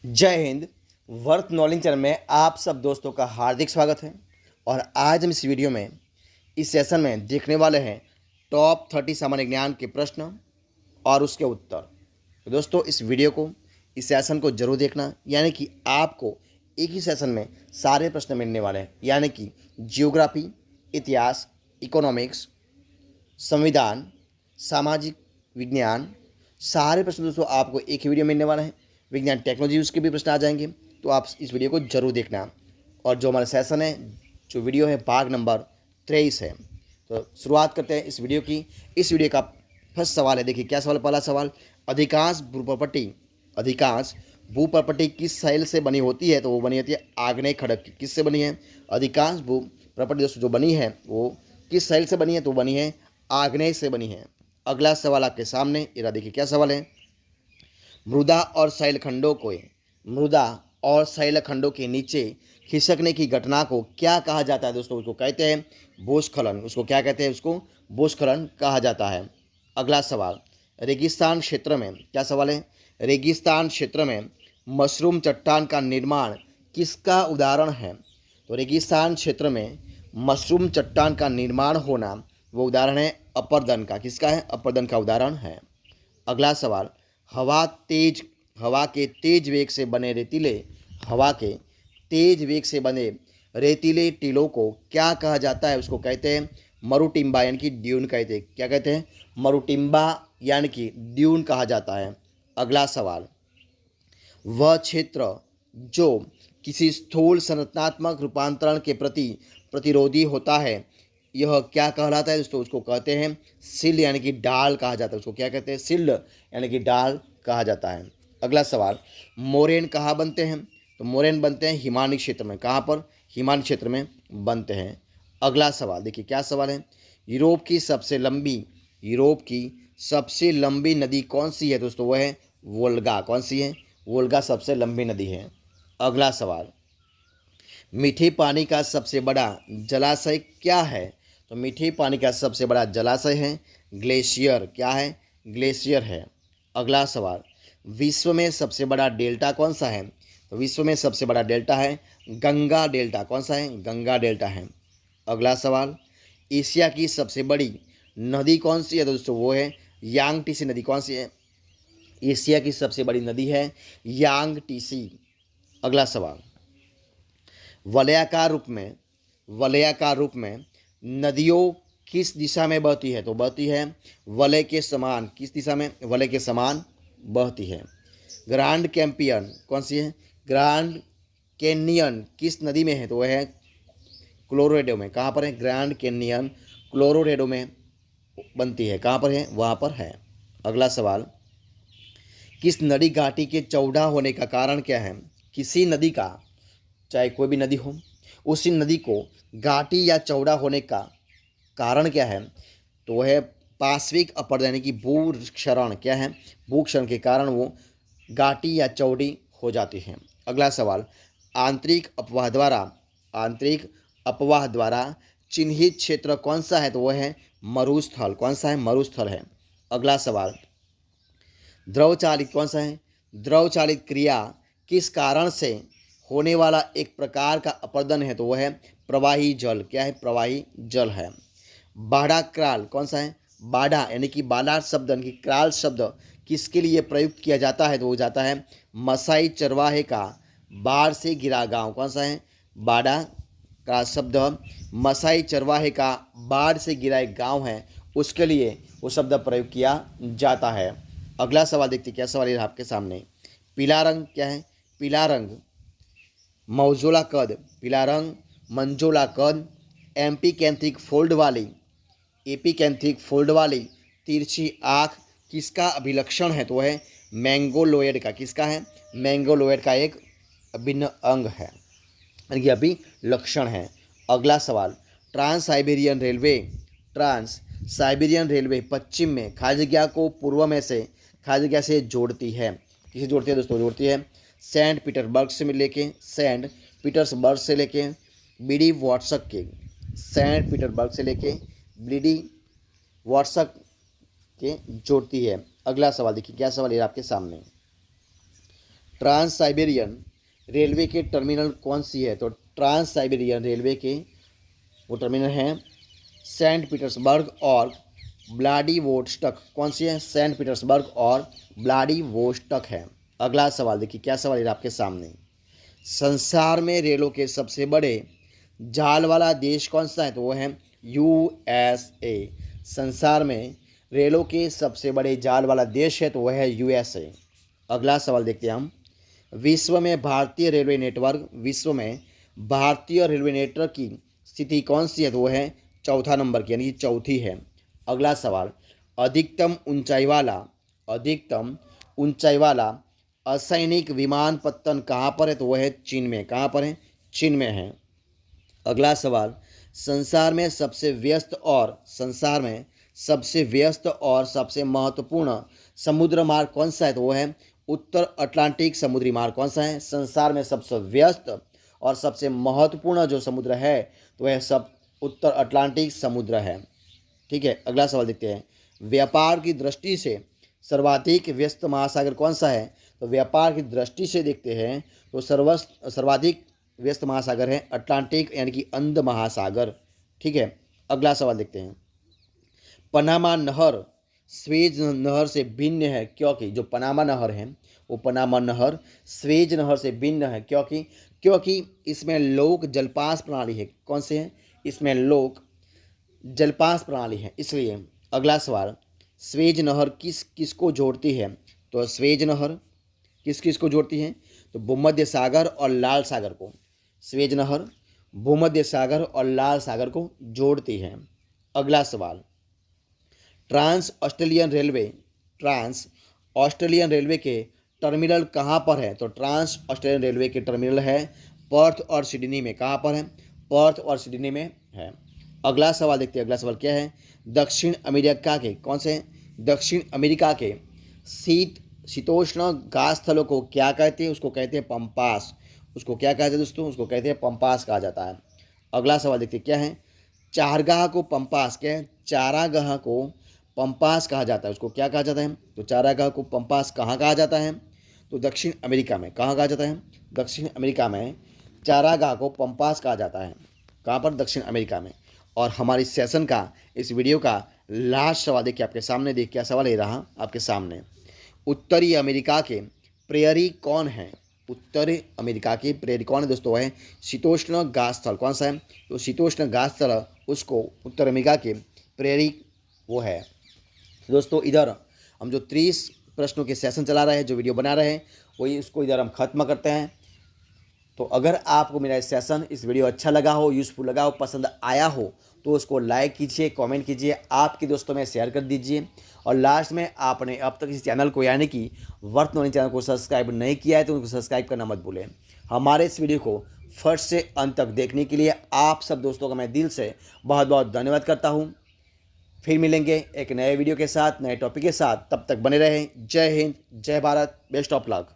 जय Hind. Worth knowledge channel में आप सब दोस्तों का हार्दिक स्वागत है। और आज हम इस वीडियो में इस सेशन में देखने वाले हैं टॉप 30 सामान्य ज्ञान के प्रश्न और उसके उत्तर। तो दोस्तों इस वीडियो को, इस सेशन को जरूर देखना, यानी कि आपको एक ही सेशन में सारे प्रश्न मिलने वाले हैं, यानी कि जियोग्राफी, इतिहास, इकोनॉमिक्स, संविधान, सामाजिक विज्ञान, सारे प्रश्न दोस्तों आपको एक ही वीडियो में मिलने वाला है। विज्ञान टेक्नोलॉजी उसके भी प्रश्न आ जाएंगे, तो आप इस वीडियो को जरूर देखना। और जो हमारा सेशन है, जो वीडियो है, भाग नंबर 23 है। तो शुरुआत करते हैं इस वीडियो की। इस वीडियो का फर्स्ट सवाल है, देखिए क्या सवाल। पहला सवाल, अधिकांश भू प्रॉपर्टी किस शैल से बनी होती है? तो वो बनी होती है आग्नेय खड़क की। किससे बनी है? अधिकांश भू प्रॉपर्टी दोस्तों जो बनी है वो किस शैल से बनी है? तो बनी है आग्नेय से बनी है। अगला सवाल आपके सामने, इरा देखिए क्या सवाल है। मृदा और शैलखंडों के नीचे खिसकने की घटना को क्या कहा जाता है? दोस्तों उसको कहते हैं भूस्खलन। उसको क्या कहते हैं? उसको भूस्खलन कहा जाता है। अगला सवाल, रेगिस्तान क्षेत्र में, क्या सवाल है, रेगिस्तान क्षेत्र में मशरूम चट्टान का निर्माण किसका उदाहरण है? तो रेगिस्तान क्षेत्र में मशरूम चट्टान का निर्माण होना वो उदाहरण है अपरदन का। किसका है? अपरदन का उदाहरण है। अगला सवाल, हवा के तेज वेग से बने रेतीले हवा के तेज वेग से बने रेतीले टीलों को क्या कहा जाता है? उसको कहते हैं मरुटिम्बा, यानी कि ड्यून कहते हैं। क्या कहते हैं? मरुटिम्बा यानी कि ड्यून कहा जाता है। अगला सवाल, वह क्षेत्र जो किसी स्थूल संरचनात्मक रूपांतरण के प्रति प्रतिरोधी होता है, यह क्या कहलाता है? दोस्तों उसको कहते हैं सिल, यानी कि डाल कहा जाता है। उसको क्या कहते हैं? सिल यानी कि डाल कहा जाता है। अगला सवाल, मोरेन कहाँ बनते हैं? तो मोरेन बनते हैं हिमानी क्षेत्र में। कहाँ पर? हिमानी क्षेत्र में बनते हैं। अगला सवाल देखिए क्या सवाल है। यूरोप की सबसे लंबी नदी कौन सी है? दोस्तों वह है वोल्गा। कौन सी है? वोल्गा सबसे लंबी नदी है। अगला सवाल, मीठे पानी का सबसे बड़ा जलाशय क्या है? तो मीठे पानी का सबसे बड़ा जलाशय है ग्लेशियर। क्या है? ग्लेशियर है। अगला सवाल, विश्व में सबसे बड़ा डेल्टा कौन सा है? तो विश्व में सबसे बड़ा डेल्टा है गंगा डेल्टा। कौन सा है? गंगा डेल्टा है। अगला सवाल, एशिया की सबसे बड़ी नदी कौन सी है? दोस्तों वो है यांगटीसी नदी। कौन सी है? एशिया की सबसे बड़ी नदी है यांगटीसी। अगला सवाल, वलयाकार रूप में नदियों किस दिशा में बहती है? तो बहती है वलय के समान। किस दिशा में? वलय के समान बहती है। ग्रांड कैंपियन कौन सी है? ग्रांड कैनियन किस नदी में है? तो वह है क्लोरोरेडो में। कहाँ पर है? ग्रैंड कैनियन क्लोरोरेडो में बनती है। कहाँ पर है? वहाँ पर है। अगला सवाल, किस नदी घाटी के चौड़ा होने का कारण क्या है? किसी नदी का, चाहे कोई भी नदी हो, उसी नदी को घाटी या चौड़ा होने का कारण क्या है? तो वह है पार्श्विक अपरदन, यानी कि भूक्षरण। क्या है? भूक्षरण के कारण वो घाटी या चौड़ी हो जाती है। अगला सवाल, आंतरिक अपवाह द्वारा चिन्हित क्षेत्र कौन सा है? तो वह है मरुस्थल। कौन सा है? मरुस्थल है। अगला सवाल, द्रव चालित कौन सा है? द्रव चालित क्रिया किस कारण से होने वाला एक प्रकार का अपरदन है? तो वह है प्रवाही जल। क्या है? प्रवाही जल है। बाढ़ा क्राल कौन सा है? बाढ़ा यानी कि बालार शब्द, यानी कि क्राल शब्द किसके लिए प्रयुक्त किया जाता है? तो वो जाता है मसाई चरवाहे का बाढ़ से घिरा गांव। कौन सा है? बाढ़ा का शब्द मसाई चरवाहे का बाढ़ से घिरा एक गांव है, उसके लिए वो शब्द प्रयोग किया जाता है। अगला सवाल देखते क्या सवाल है आपके सामने। पीला रंग क्या है? पीला रंग मौजोला कद, पीला रंग मंजोला कद, एपीकेंथ्रिक फोल्ड वाली तिरछी आँख किसका अभिलक्षण है? तो वह है मैंगोलोयड का। किसका है? मैंगोलोयड का एक अभिन्न अंग है, यानी कि अभिलक्षण है। अगला सवाल, ट्रांस साइबेरियन रेलवे पश्चिम में खाद्य जगह को पूर्व में से खाद्य जगह से जोड़ती है। किसे जोड़ती है दोस्तों? जोड़ती है सेंट पीटर्सबर्ग से लेके बीडी वॉट्सक के, सेंट पीटर्सबर्ग से लेके बीडी वॉट्सक के जोड़ती है। अगला सवाल देखिए क्या सवाल है आपके सामने। ट्रांस साइबेरियन रेलवे के टर्मिनल कौन सी है? तो ट्रांस साइबेरियन रेलवे के वो टर्मिनल हैं सेंट पीटर्सबर्ग और व्लादिवोस्टॉक। कौन सी है? सेंट पीटर्सबर्ग और व्लादिवोस्टॉक है। अगला सवाल देखिए, क्या सवाल है आपके सामने। संसार में रेलों के सबसे बड़े जाल वाला देश कौन सा है? तो वो है यूएसए। संसार में रेलों के सबसे बड़े जाल वाला देश है तो वह है यूएसए। अगला सवाल देखते हैं हम। विश्व में भारतीय रेलवे नेटवर्क की स्थिति कौन सी है? तो वह है चौथा नंबर की, यानी कि चौथी है। अगला सवाल, अधिकतम ऊंचाई वाला असैनिक विमानपत्तन कहाँ पर है? तो वह है चीन में। कहाँ पर है? चीन में है। अगला सवाल, संसार में सबसे व्यस्त और सबसे महत्वपूर्ण समुद्र मार्ग कौन सा है? तो वो है उत्तर अटलांटिक समुद्री मार्ग। कौन सा है? संसार में सबसे व्यस्त और सबसे महत्वपूर्ण जो समुद्र है तो वह सब उत्तर अटलांटिक समुद्र है। ठीक है, अगला सवाल देखते हैं। व्यापार की दृष्टि से सर्वाधिक व्यस्त महासागर कौन सा है? तो व्यापार की दृष्टि से देखते हैं तो सर्वाधिक व्यस्त महासागर है अटलांटिक, यानी कि अंध महासागर। ठीक है, अगला सवाल देखते हैं। पनामा नहर स्वेज नहर से भिन्न है क्योंकि जो पनामा नहर है वो पनामा नहर स्वेज नहर से भिन्न है क्योंकि इसमें लोक जलपास प्रणाली है। कौन से है? इसमें लोक जलपास प्रणाली है, इसलिए। अगला सवाल, स्वेज नहर किसको जोड़ती है? तो स्वेज नहर किसको जोड़ती है? तो भूमध्य सागर और लाल सागर को। स्वेज नहर भूमध्य सागर और लाल सागर को जोड़ती है। अगला सवाल, ट्रांस ऑस्ट्रेलियन रेलवे के टर्मिनल कहाँ पर है? तो ट्रांस ऑस्ट्रेलियन रेलवे के टर्मिनल है पर्थ और सिडनी में। कहाँ पर है? पर्थ और सिडनी में है। अगला सवाल देखते हैं। अगला सवाल क्या है? दक्षिण अमेरिका के शीतोष्ण घास स्थलों को क्या कहते हैं? उसको कहते हैं पंपास। उसको क्या कहते हैं दोस्तों? उसको कहते हैं पंपास कहा जाता है। अगला सवाल देखते हैं क्या है? चारागाह को पंपास कहा जाता है। उसको क्या कहा जाता है? तो चारागाह को पंपास कहाँ कहा जाता है? तो दक्षिण अमेरिका में। कहाँ कहा जाता है? दक्षिण अमेरिका में चारागाह को पंपास कहा जाता है। कहाँ पर? दक्षिण अमेरिका में। और हमारी सेशन का इस वीडियो का लास्ट सवाल देखिए आपके सामने। देखिए क्या सवाल ये रहा आपके सामने। उत्तरी अमेरिका के प्रेयरी कौन है? उत्तरी अमेरिका की प्रेयरी कौन है दोस्तों? है शीतोष्ण घास स्थल। कौन सा है? तो शीतोष्ण घास स्थल उसको उत्तर अमेरिका के प्रेयरी वो है। दोस्तों इधर हम जो 30 प्रश्नों के सेशन चला रहे हैं, जो वीडियो बना रहे हैं, वही उसको इधर हम ख़त्म करते हैं। तो अगर आपको मेरा सेशन इस वीडियो अच्छा लगा हो, यूज़फुल लगा हो, पसंद आया हो तो उसको लाइक कीजिए, कमेंट कीजिए, आपके दोस्तों में शेयर कर दीजिए। और लास्ट में आपने अब तक इस चैनल को, यानी कि वर्तमान चैनल को सब्सक्राइब नहीं किया है तो उनको सब्सक्राइब करना मत भूलें। हमारे इस वीडियो को फर्स्ट से अंत तक देखने के लिए आप सब दोस्तों का मैं दिल से बहुत बहुत धन्यवाद करता हूँ। फिर मिलेंगे एक नए वीडियो के साथ, नए टॉपिक के साथ। तब तक बने रहें। जय हिंद, जय भारत, बेस्ट ऑफ लक।